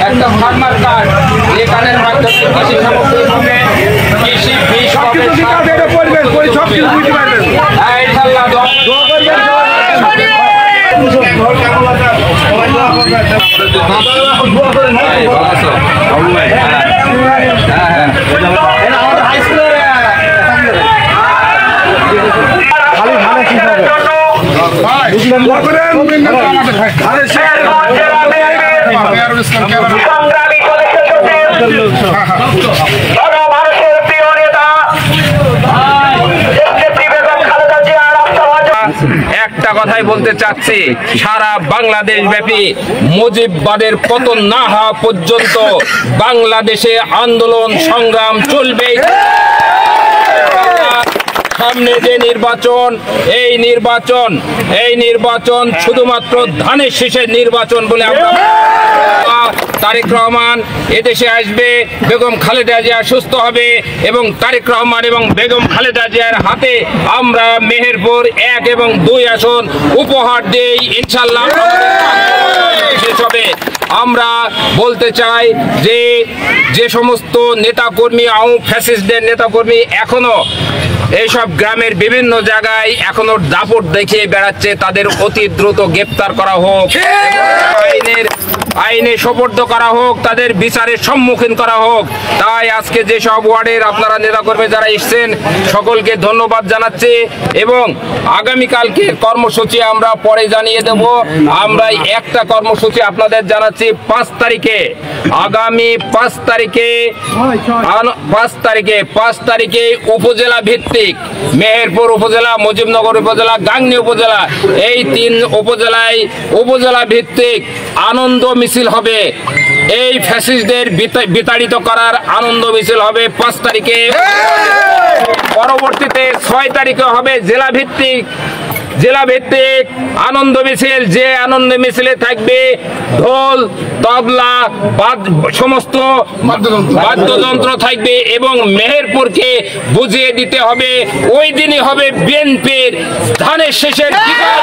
একটা farmer card এই কার্ডের মাধ্যমে কৃষি সামগ্রী হবে, কৃষি বীজ হবে, একটা কথাই বলতে চাচ্ছি, সারা বাংলাদেশ ব্যাপী মুজিববাদের পতন না হওয়া পর্যন্ত বাংলাদেশে আন্দোলন সংগ্রাম চলবে। সামনে যে নির্বাচন, এই নির্বাচন শুধুমাত্র ধানের শীষের নির্বাচন বলে আমরা তারেক রহমান এদেশে আসবে, বেগম খালেদা জিয়া সুস্থ হবে এবং তারেক রহমান এবং বেগম খালেদা জিয়ার হাতে আমরা মেহেরপুর 1 এবং 2 আসন উপহার দেই, ইনশাআল্লাহ শেষ হবে। আমরা বলতে চাই যে সমস্ত নেতাকর্মী ফ্যাসিস্টদের নেতাকর্মী এখনো এইসব গ্রামের বিভিন্ন জায়গায় এখনো দাপট দেখিয়ে বেড়াচ্ছে, তাদের অতি দ্রুত গ্রেপ্তার করা হোক, আইনে সোপর্দ করা হোক, তাদের বিচারের সম্মুখীন করা হোক। তাই আজকে যেসব ওয়ার্ডের আপনারা নেতাকর্মী যারা এসেছেন সকলকে ধন্যবাদ জানাচ্ছি এবং আগামীকালকে কর্মসূচি আমরা পরে জানিয়ে দেব। আমরা একটা কর্মসূচি আপনাদের জানাচ্ছি 5 তারিখে, আগামী 5 তারিখে উপজেলা ভিত্তিক মেহেরপুর উপজেলা, মুজিবনগর উপজেলা, গাংনী উপজেলা, এই 3 উপজেলায় উপজেলা ভিত্তিক আনন্দ মিছিল হবে। এই ফ্যাসিস্টদের বিতাড়িত করার আনন্দ মিছিল হবে 5 তারিখে। পরবর্তীতে 6 তারিখে হবে জেলা ভিত্তিক আনন্দ মিছিল। যে আনন্দ মিছিলে থাকবে ঢোল, তবলা, সমস্ত বাদ্যযন্ত্র থাকবে এবং মেহেরপুরকে বুঝিয়ে দিতে হবে ওই দিনই হবে বিএনপির ধানের শীষের বিজয়।